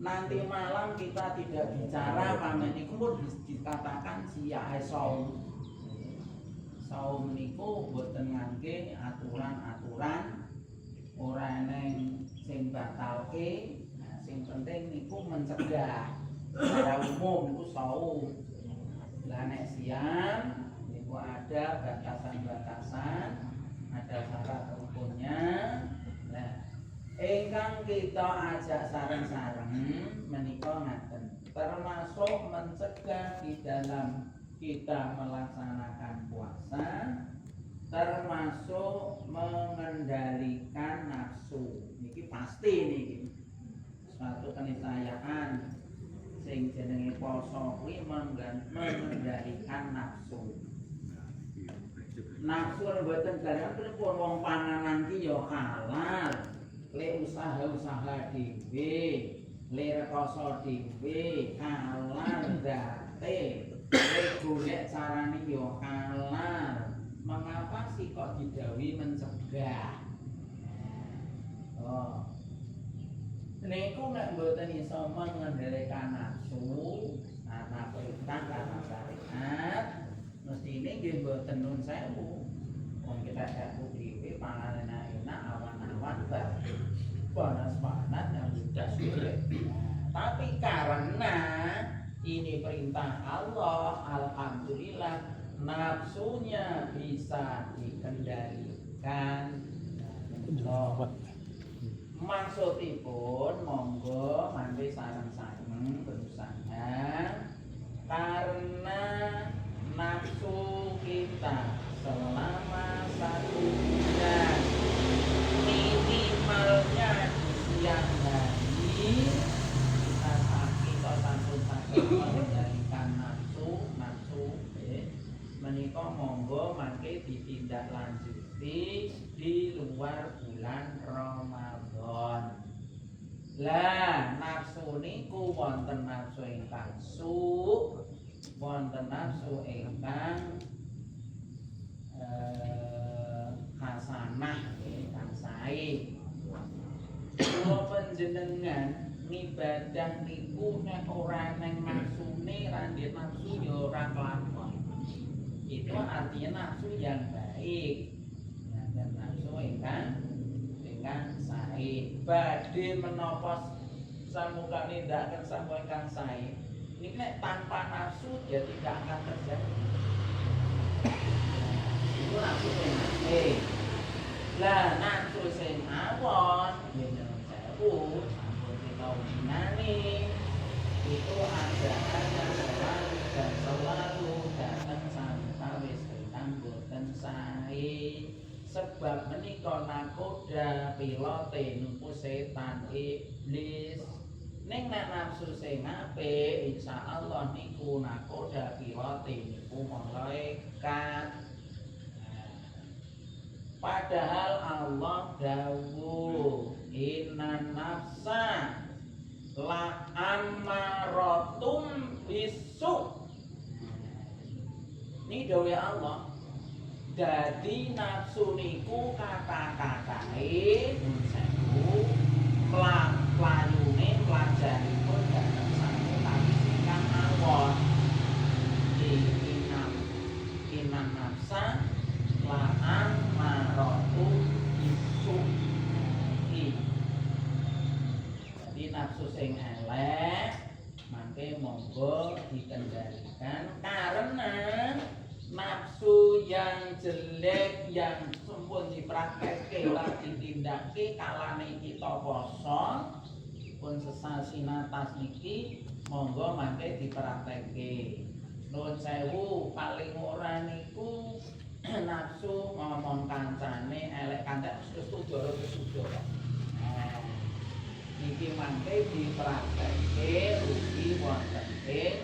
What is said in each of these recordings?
Nanti malam kita tidak bicara pamen niku pun dikatakan siyae saum. Saum niku boten ngangge aturan-aturan ora eneng sing batalke. Nah, sing penting niku mencegah. Secara umum niku saum. Lah nek siam niku ada batasan-batasan, ada syarat rukunnya. Nah, ingkang kita ajak sareng-sareng menika ngaten, termasuk mencegah di dalam kita melaksanakan puasa, termasuk mengendalikan nafsu. Niki pasti niki suatu keniscayaan sing jenenge poso kuwi mengendalikan nafsu. Nafsu mboten gampang pripun wong panganan ki ya halal. Le usaha-usaha dhewe, le rekoso dhewe halal date. Le golek carane ya halal. Mengapa sih kok didhawuhi mencegah? Oh. Niku nek mboten iso mengendalikan nafsu, karena perintah karena syariat, mestine nggih mboten nun sewu. Wong kita sewu dhewe panganan enak awan-awan panas-panas yang sudah sulit. Tapi karena ini perintah Allah, alhamdulillah nafsunya bisa dikendalikan. Maksudipun monggo mangke sareng-sareng berusaha karena nafsu kita selama 1 bulan minimalnya di siang hari kita sampun mengendalikan nafsu menika monggo mangke ditindaklanjuti di luar bulan Ramadan. Lah nafsu niku wonten nafsu ingkang su, wonten nafsu ingkang hasanah ingkang sae. Kula panjenengan ngibadah niku nek ora neng nafsune ra ndek nafsu ya ora kelakon. Itu artinya nafsu yang baik. Dan nafsu ingkang sae. Badhe menapa samuka nindakaken samuka ingkang sae. Niki nek tanpa nafsu dia tidak akan terjadi. Itu nafsu sing apik. Lah nafsu sing awon yen sewu sampun kita winani itu ada dan selalu datang sawis ingkang boten sae. Sebab menika nakoda pilote nuku setan iblis. Ning nek nafsu sing apik insyaallah niku nakoda pilote niku malaikat. Padahal Allah dawuh innan nafsa la amaratum bisu. Ini dawuh Allah. Jadi nafsu niku kata-katae sewu playune pelajaripun dateng sampe tapi ingkang awon. Inam nafsa la'an marotu isu. Jadi nafsu sing elek mangke monggo dikendalikan karena nafsu yang jelek yang sampun dipraktekke lan ditindake kalane kita poso pun sesasi natas niki monggo mangke dipraktekke. Nuwun sewu paling ora niku nafsu ngomong kancane elek kancane wis tudoro wis tudoro. Niki mangke dipraktekke ugi wonten ing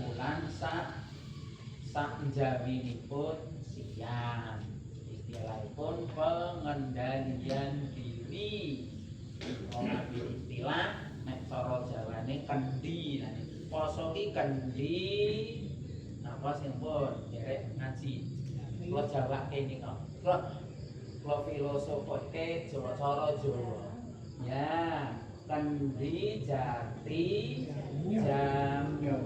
bulan sak njawinipun siang. Istilahipun pengendalian diri. Ora istilah nek cara Jawane kendi. Nah poso ki kendi napa sing pun derek ngaji. Kula jawake nika. Kula filosofoke cara Jawa. Ya, candi, jati, jamu.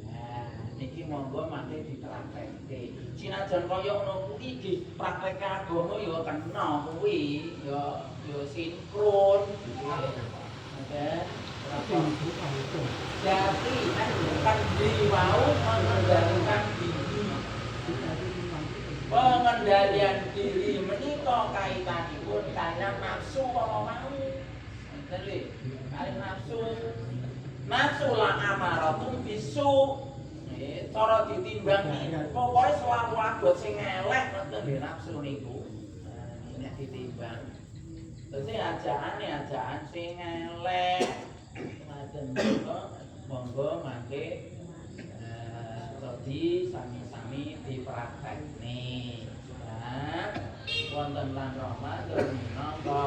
Nah, niki monggo mangke dipraktekke. Sinajan kaya ngono kuwi dipraktekke agama ya kena kuwi, ya sinkron. Oke. Jati kan diwau mengendalikan diri. Pengendalian diri menika kaitanipun kaliyan nafsu apa mau. Nggih, kaliyan nafsu. Nafsu la amaratum bisu. Cara ditimbang pokoke selalu abot sing elek ngoten nggih nafsu niku. Nek ditimbang. Terus ajaan sing elek. Maten monggo mangke dadi sami-sami dipraktekne. Nah, wonten lan Ramadan menapa?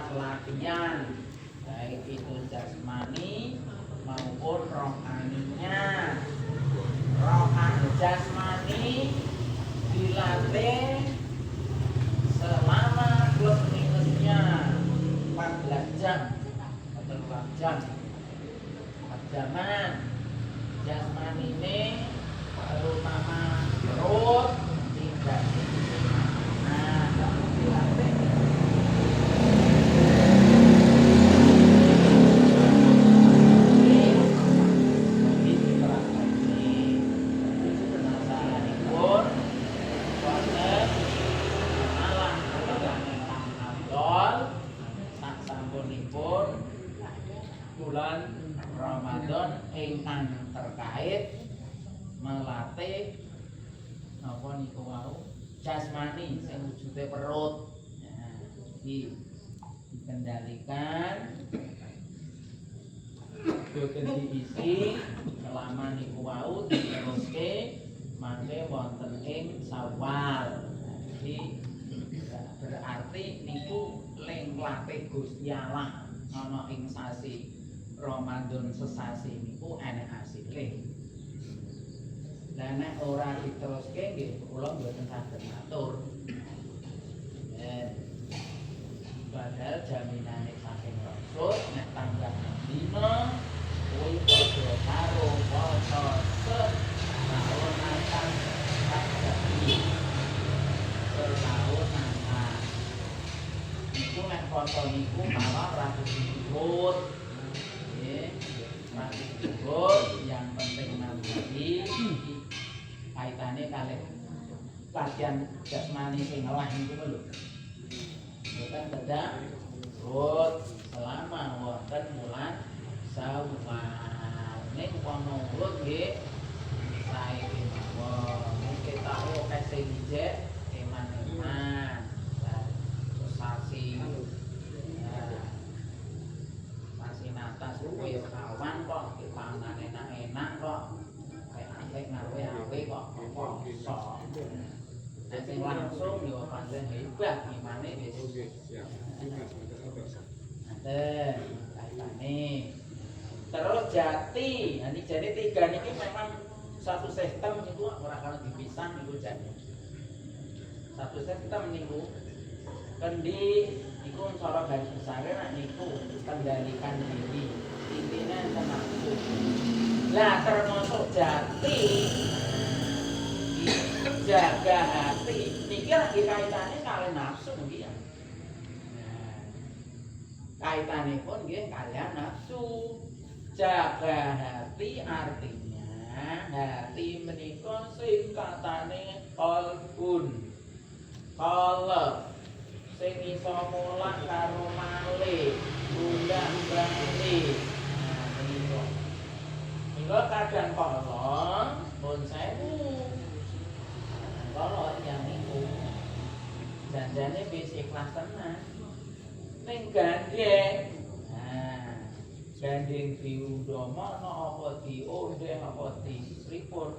Latihan baik itu jasmani maupun rohaninya. Rohani jasmani dilatih selama plus minusnya 14 jam atau 2 jam 4 jaman. Jasmani ini terutama perut tidak dilatih. Bulan Ramadan ingkang terkait melatih napa niku wau jasmani sing wujude perut. Nah, iki dikendalikan boten diisi selama niku wau diteruske mangke wonten ing Syawal. Jadi berarti niku ling latih Gusti Allah ana ing sasi Ramadan sesasi niku enek asile. Lah nek ora diteruske nggih kula mboten saged matur. Padahal jaminane saking Rasul nek tanggal dina kuwi padha karo poso setahun akan terjadi. Setahun akan. Niku nek poso niku malah ratu diurut. Yang penting nanti kaitannya kalih latihan jasmani sing ngelah niku lho. Bukan bedak urut selama wonten bulan Syawal. Ning kono urut nggih sae mawon. Mungkin tahu sing ijek eman-eman. Sasi atas kuwi ya kawan kok dipangan enak-enak kok kayak apik ngawe-awe kok poso. Nek sing langsung yo pancen hebat imane wis. Nah, kaitane. Terus jati, nanti jadi 3 niki memang satu sistem niku ora kana dipisah niku jane. Satu sistem niku kendi iku cara garis besare nek niku kendalikan diri intine nafsu. Lah termasuk jati jaga hati niki lagi kaitane kalian nafsu nggih ya. Nah, kaitane pun nggih kalian nafsu. Jaga hati artinya hati menika singkatane qalbun. Qalb sing iso mulak karo malih, bulan bali. Nah, menika. Mila kadang kala pun sewu. Kala yang niku. Janjane wis ikhlas tenan. Ning gandeng. Nah, gandeng diundama ana apa diondeh apa dipripun?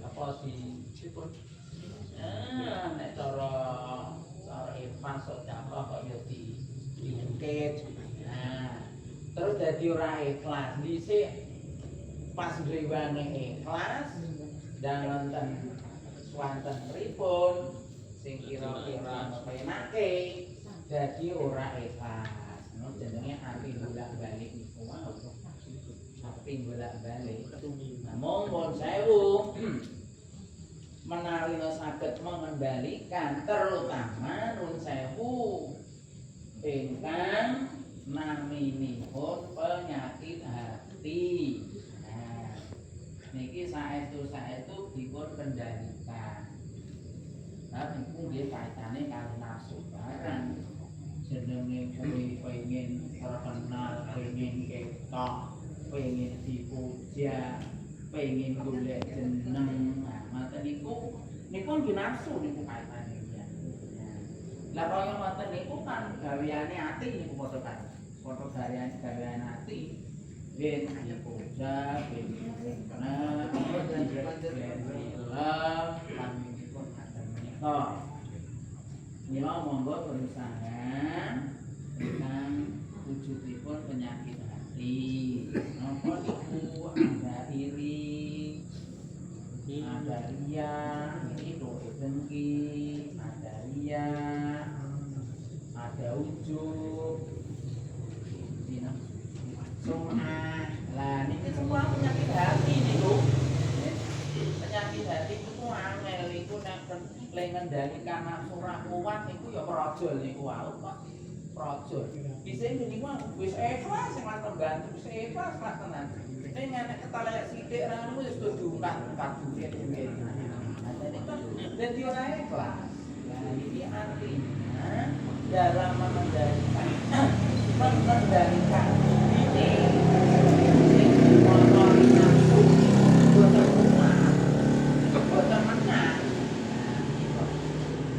Apa dipripun? Nek cara masuk dapat kok ya diungkit. Nah, terus dadi ora ikhlas. Dhisik pas ndrewane ikhlas, dan wonten swanten pripun sing kira-kira penake dadi ora ikhlas. Jenenge api bolak-balik niku wae. Api bolak-balik. Namung pun sewu menawi saged mengendalikan terutama nun sewu ingkang naminipun penyakit hati. Nah, niki saestu dipun kendalikan. Nah, niku nggih kaitane karo nafsu barang. Jenenge kuwi pengen terkenal, pengen ketok, pengen dipuja, pengen golek jeneng. Nah, ngoten niku nggih nafsu niku kaitane. Lah kaya ngoten niku kan gaweane ati niku padha kan. Padha gaweane ati. Yen dipuja, yen kenal, mila monggo berusaha dengan wujudipun penyakit hati. Napa niku ada iri, ada ria, ini doa dengki, ada ria, ada ujub, sum'ah. Lah niki semua penyakit hati niku. Penyakit hati itu angel niku nek ngendalikan nafsu ra kuat niku ya praja niku wae kok. Praja. Bisa niku wis ikhlas sing lan bantu wis ikhlas lah tenan. Nek nek ketalek sithik ra ngono wis kudu diungkat duit duit. Dadi ora ikhlas. Nah ini artinya dalam mengendalikan ini mengontrol nafsu boten kuat, boten menang.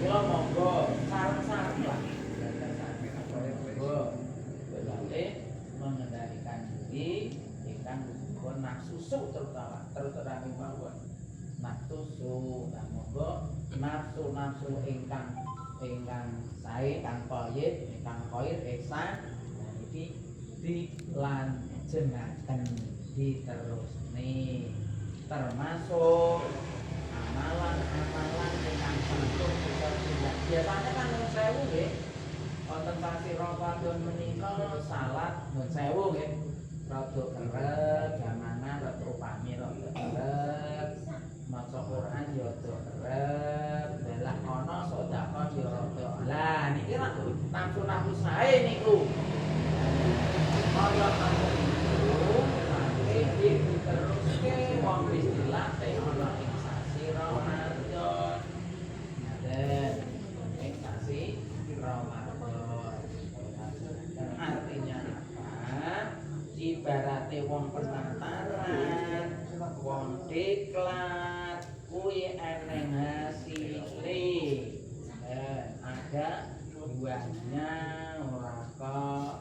Mila monggo sareng-sareng lah. Monggo berarti mengendalikan diri ingkang pun nafsu terutama mawon nafsu. Nah monggo nafsu ingkang sae kang koyit ingkang koir ihsan iki dilanjengaken diterusne termasuk amalan-amalan ingkang penting biasanya kan nun sewu nggih wonten sasi Ramadan menika salat nun sewu nggih rada kerep jamanan rada upami rada kerep maca Quran ya rada kerep dalah ana sedekah ya rada lah niki lak nafsu sae niku kaya ngoten niku mangke diteruske wong wis dilatih ana ing sasi Ramadan ngaten ing sasi Ramadan artinya apa ibarate wong penataran wong diklat kuwi eneng hasile ada buahnya ora kok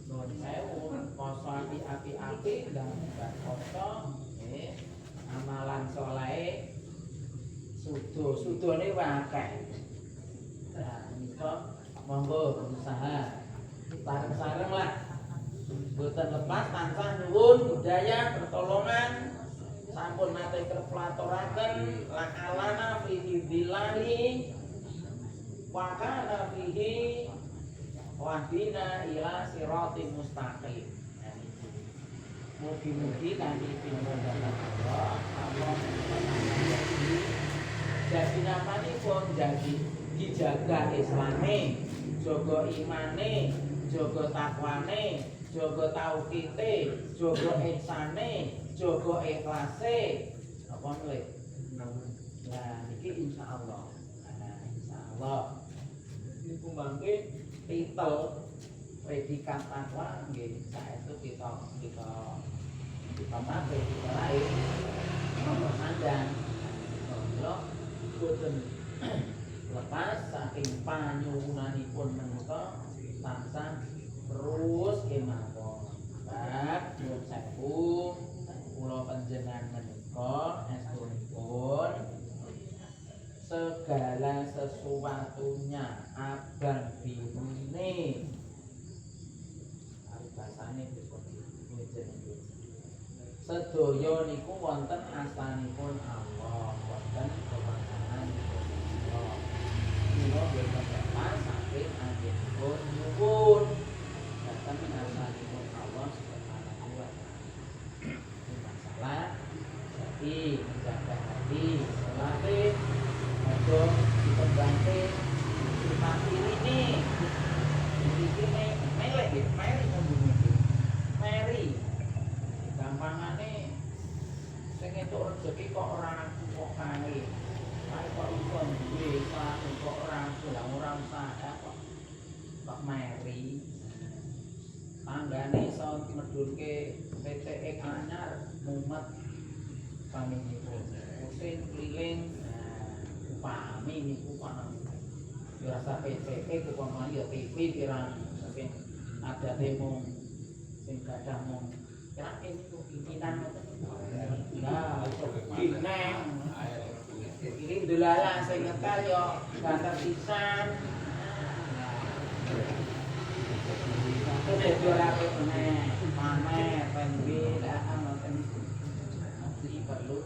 nun sewu poso api-api dan poso amalan saleh sudone akeh. Nah niku monggo berusaha sareng-sareng lah boten lepas tansah nyuwun budaya pertolongan sampun nate kerplaturaken lakalana fihi billahi wa kana fihi wahdina ila siratim mustaqim. Mugi-mugi kanthi pinuwun Allah jadi namanipun jadi dijaga islame, jaga imane, jaga takwane, jaga tauhide, jaga ihsane, jaga ikhlase. Apa nggih? Nah, iki insyaallah. Nah, insyaallah. Niku mangke titel predikat takwa nggih saestu kita mate kita lain nomor sandang. Kula boten lepas saking panyuwunanipun menika tansah terus kemawon. Bab nyuwun sewu kula panjenengan menika estunipun segala sesuatunya abang birune bahasane sedaya niku wonten asanipun Allah. menjaga hati, sholat, adon, ditembangke, mati ini, melek, meri, gampangane, sing entuk rezeki kok ora kok kae, kok iso duwe, kok ora usah kok meri. Tanggane iso medhurke PTE anyar mumet paminipun. Mesin keliling upami niku Pak. Ya rasa PTE upamane ya TV pirang sing ada demo sing gadah mung kira niku pimpinan ngoten. Nah, iso dineng. Iki delala sing nyetel yo gantar pisan. Sudah juara pamer, penbil, ngoten mesti perlu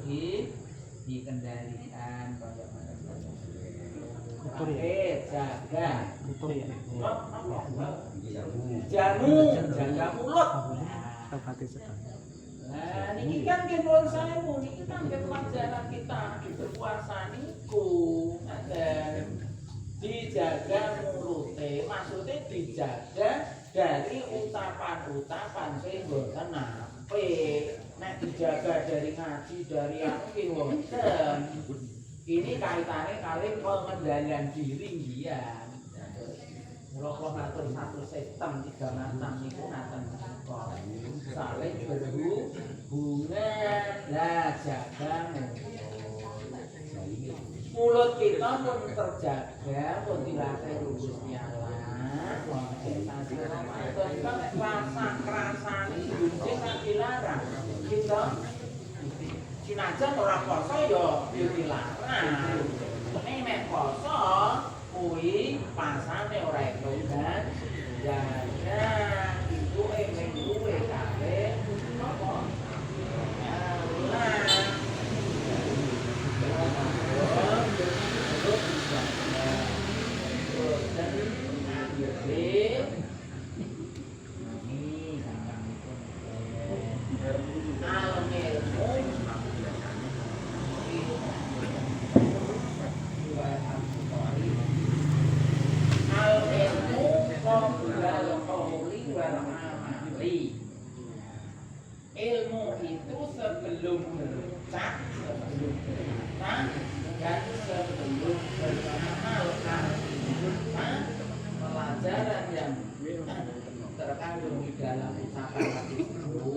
dikendalikan kayak macam jaga jaga mulut. Nah, ini kan gendong saya ini kan pelajaran kita berpuasa niku ada dijaga mulute, maksudnya dijaga dari ucapan-ucapan sing mboten nape. Nek dijaga dari ngaji dari anu ki wonten. Ini kaitannya kali pengendalian diri nggih. Mula matur satu sistem 3 macam niku ngaten kok. Saling berhubungan lah jaga mulut kita pun terjaga, pun dilatih Gusti Allah. Rasa kerasane sing dilarang. Kita sinajan ora poso ya dilarang. Nek poso kuwi pasane ora edan. Jaga ibu mingguwe kabeh apa? Ilmu itu sebelum berucap, sebelum berkata, dan sebelum beramal. Artinya pelajaran yang terkandung di dalam ucapan hati itu,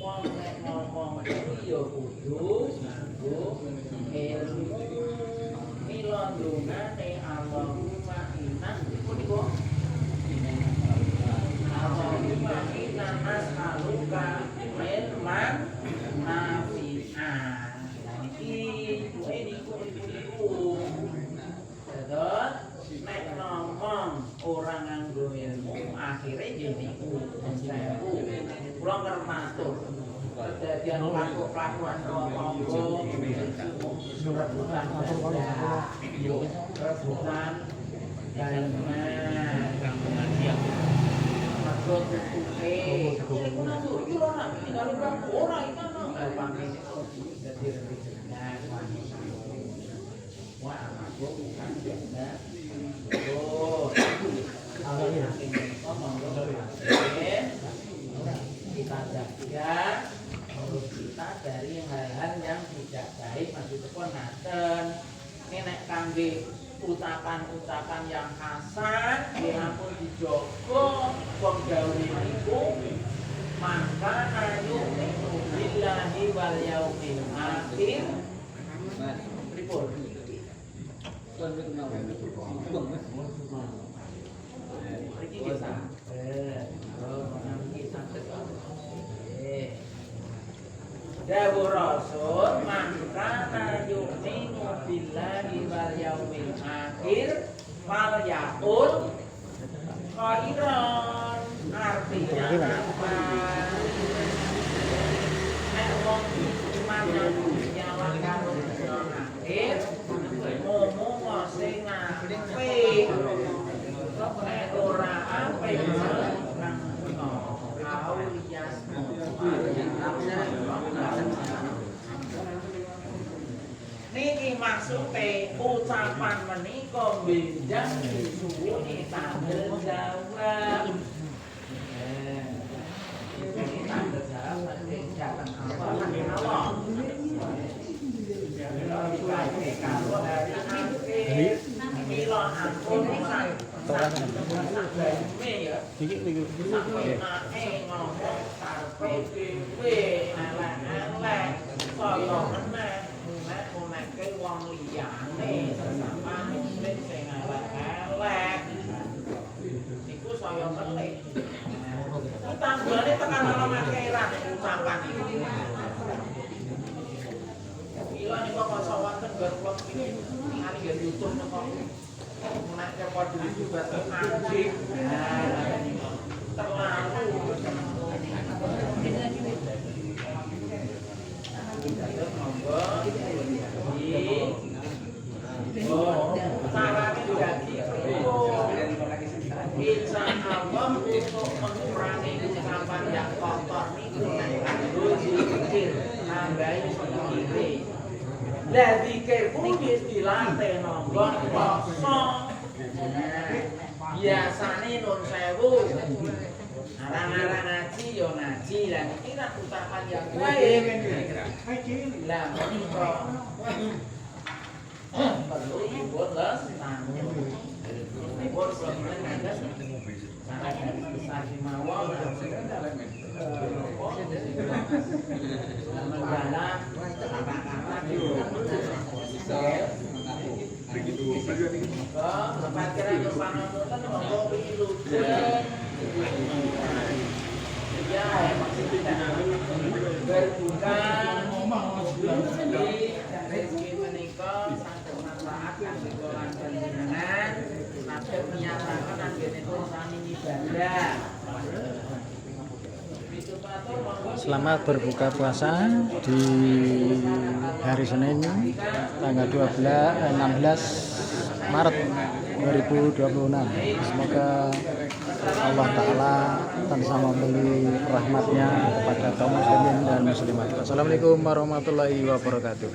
ngomong ya kudu ilmu milondungane Allahumma inna niku Allahumma inna nas'aluka ilman nafi'an. Iki niku terus nek ngomong orang nganggo ilmu akhirnya jadi sewu. Kula ngermatur kejadian pelaku-pelakuan romonggo rebutan rebutan Maksud tutupe ini kuna tuh iki ora tinggal berapa orang iki ana pamit dadi rebutan wah aku bukan janda kita jaga mulut kita dari hal-hal yang tidak baik. Maksudnya pun ngaten nek kangge ucapan-ucapan yang kasar diampun dijogo wong gawe niku maka ayu billahi wal yaumil akhir pripun Dawuh Rasul maka yu'minu billahi wal yaumil akhir fal yaqul khairan. Artinya apa? Nek wong iman nyawa karo dina akhir ngomong sing apik. Nek ora apik nang maksude ucapan menika benjang disuwuni tanggal jawab. Ini tanggal jawab ning jalan apa? Kalau dari kilo ampun tanggane tekan ana akhirat ucapan iki. Kilo niku kok sawanten garwa iki ningali ya YouTube kok. Nek kok juga anjing. Terlalu caranya jadi insya Allah untuk mengurangi ucapan yang kotor itu harus dipikir nambahin sedikit. Lah dikir pun dilatih nonggon kosong. Biasane nun sewu. Arang-arang ngaji yo ngaji lah iki kan ucapan yang baik. Lah menika perlu dibuat dibuat sangat besar di mawar mendalam kata-kata begitu lepas kira ke panamutan ngomong begitu ya maksudnya berbuka rezeki menikah sangat bermanfaat kangge kula panjenengan saged nyatakan anggene sami ibadah. Selamat berbuka puasa di hari Senin tanggal 16 Maret 2026. Semoga Allah Ta'ala sama memberi rahmatnya kepada kaum muslimin dan muslimat. Assalamualaikum warahmatullahi wabarakatuh.